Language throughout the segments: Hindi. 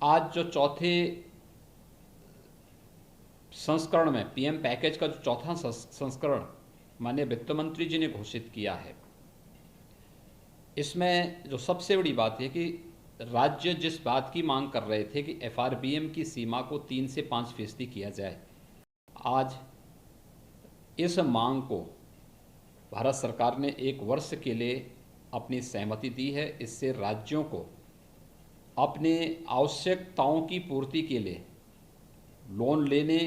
आज जो चौथे संस्करण में पीएम पैकेज का जो चौथा संस्करण माननीय वित्त मंत्री जी ने घोषित किया है, इसमें जो सबसे बड़ी बात है कि राज्य जिस बात की मांग कर रहे थे कि एफआरबीएम की सीमा को 3 से 5% किया जाए, आज इस मांग को भारत सरकार ने 1 वर्ष के लिए अपनी सहमति दी है। इससे राज्यों को अपने आवश्यकताओं की पूर्ति के लिए लोन लेने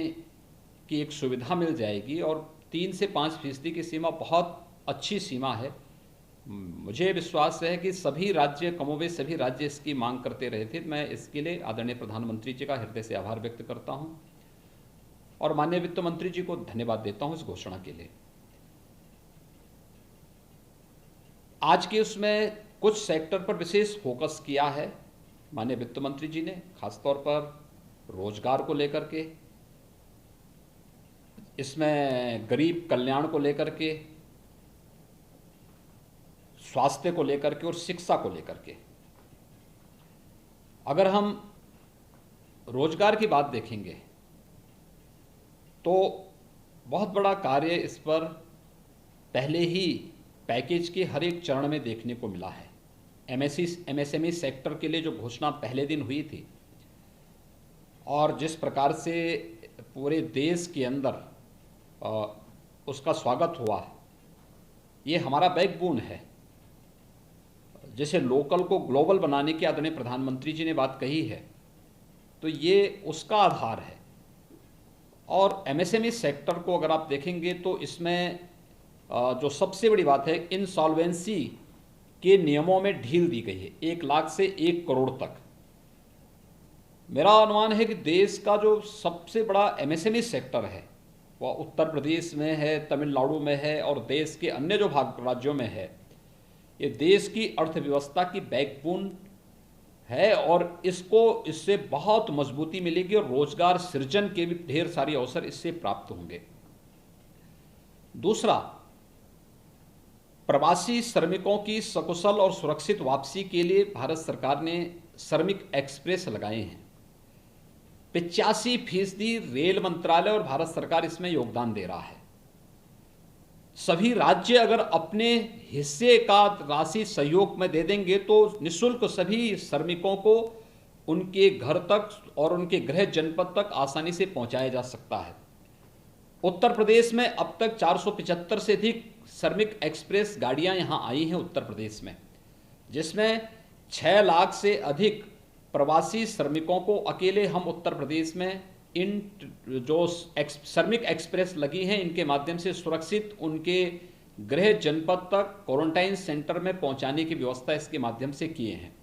की एक सुविधा मिल जाएगी और 3 से 5% की सीमा बहुत अच्छी सीमा है। मुझे विश्वास है कि सभी राज्य, कमोबेश सभी राज्य इसकी मांग करते रहे थे। मैं इसके लिए आदरणीय प्रधानमंत्री जी का हृदय से आभार व्यक्त करता हूं और माननीय वित्त मंत्री जी को धन्यवाद देता हूं इस घोषणा के लिए। आज के उसमें कुछ सेक्टर पर विशेष फोकस किया है माननीय वित्त मंत्री जी ने, खासतौर पर रोजगार को लेकर के, इसमें गरीब कल्याण को लेकर के, स्वास्थ्य को लेकर के और शिक्षा को लेकर के। अगर हम रोजगार की बात देखेंगे तो बहुत बड़ा कार्य इस पर पहले ही पैकेज के हर एक चरण में देखने को मिला है। एमएसएमई सेक्टर के लिए जो घोषणा पहले दिन हुई थी और जिस प्रकार से पूरे देश के अंदर उसका स्वागत हुआ, ये हमारा बैकबोन है। जैसे लोकल को ग्लोबल बनाने की आदरणीय प्रधानमंत्री जी ने बात कही है, तो ये उसका आधार है। और एमएसएमई सेक्टर को अगर आप देखेंगे तो इसमें जो सबसे बड़ी बात है, इंसॉल्वेंसी के नियमों में ढील दी गई है 1 लाख से 1 करोड़ तक। मेरा अनुमान है कि देश का जो सबसे बड़ा एमएसएमई सेक्टर है वह उत्तर प्रदेश में है, तमिलनाडु में है और देश के अन्य जो राज्यों में है। ये देश की अर्थव्यवस्था की बैकबोन है और इससे बहुत मजबूती मिलेगी और रोजगार सृजन के भी ढेर सारे अवसर इससे प्राप्त होंगे। दूसरा, प्रवासी श्रमिकों की सकुशल और सुरक्षित वापसी के लिए भारत सरकार ने श्रमिक एक्सप्रेस लगाए हैं। 85% रेल मंत्रालय और भारत सरकार इसमें योगदान दे रहा है। सभी राज्य अगर अपने हिस्से का राशि सहयोग में दे देंगे तो निःशुल्क सभी श्रमिकों को उनके घर तक और उनके गृह जनपद तक आसानी से पहुंचाया जा सकता है। उत्तर प्रदेश में अब तक 475 से अधिक श्रमिक एक्सप्रेस गाड़ियां यहां आई हैं उत्तर प्रदेश में, जिसमें 6 लाख से अधिक प्रवासी श्रमिकों को अकेले हम उत्तर प्रदेश में इन जो श्रमिक एक्सप्रेस लगी हैं इनके माध्यम से सुरक्षित उनके गृह जनपद तक क्वारंटाइन सेंटर में पहुंचाने की व्यवस्था इसके माध्यम से किए हैं।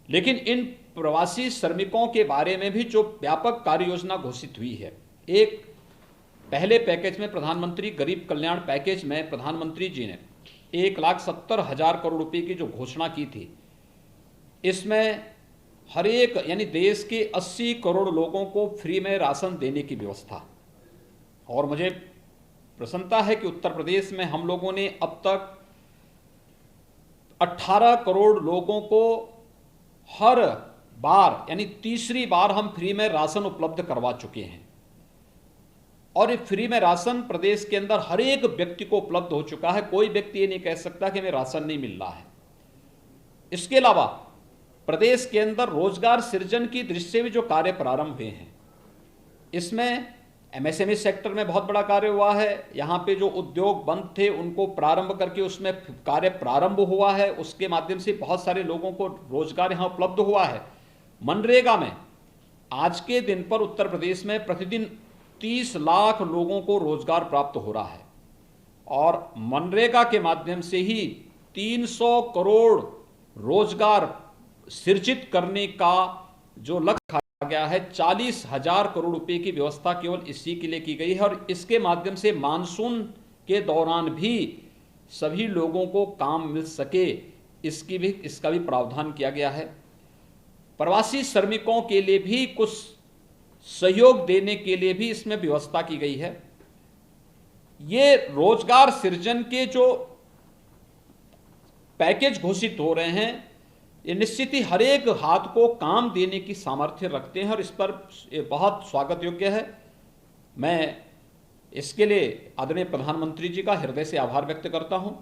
लेकिन इन प्रवासी श्रमिकों के बारे में भी जो व्यापक कार्य योजना घोषित हुई है, एक पहले पैकेज में प्रधानमंत्री गरीब कल्याण पैकेज में प्रधानमंत्री जी ने 1,70,000 करोड़ रुपए की जो घोषणा की थी, इसमें हर एक यानी देश के 80 करोड़ लोगों को फ्री में राशन देने की व्यवस्था। और मुझे प्रसन्नता है कि उत्तर प्रदेश में हम लोगों ने अब तक 18 करोड़ लोगों को हर बार यानी तीसरी बार हम फ्री में राशन उपलब्ध करवा चुके हैं। और ये फ्री में राशन प्रदेश के अंदर हर एक व्यक्ति को उपलब्ध हो चुका है। कोई व्यक्ति ये नहीं कह सकता कि हमें राशन नहीं मिल रहा है। इसके अलावा प्रदेश के अंदर रोजगार सृजन की दृष्टि से भी जो कार्य प्रारंभ हुए हैं, इसमें एमएसएमई सेक्टर में बहुत बड़ा कार्य हुआ है। यहाँ पे जो उद्योग बंद थे उनको प्रारंभ करके उसमें कार्य प्रारंभ हुआ है, उसके माध्यम से बहुत सारे लोगों को रोजगार यहाँ उपलब्ध हुआ है। मनरेगा में आज के दिन पर उत्तर प्रदेश में प्रतिदिन 30 लाख लोगों को रोजगार प्राप्त हो रहा है और मनरेगा के माध्यम से ही 300 करोड़ रोजगार सृजित करने का जो लक्ष्य रखा गया है, 40,000 करोड़ रुपए की व्यवस्था केवल इसी के लिए की गई है। और इसके माध्यम से मानसून के दौरान भी सभी लोगों को काम मिल सके, इसका भी प्रावधान किया गया है। प्रवासी श्रमिकों के लिए भी कुछ सहयोग देने के लिए भी इसमें व्यवस्था की गई है। ये रोजगार सृजन के जो पैकेज घोषित हो रहे हैं, ये निश्चित ही हर एक हाथ को काम देने की सामर्थ्य रखते हैं और इस पर ये बहुत स्वागत योग्य है। मैं इसके लिए आदरणीय प्रधानमंत्री जी का हृदय से आभार व्यक्त करता हूं।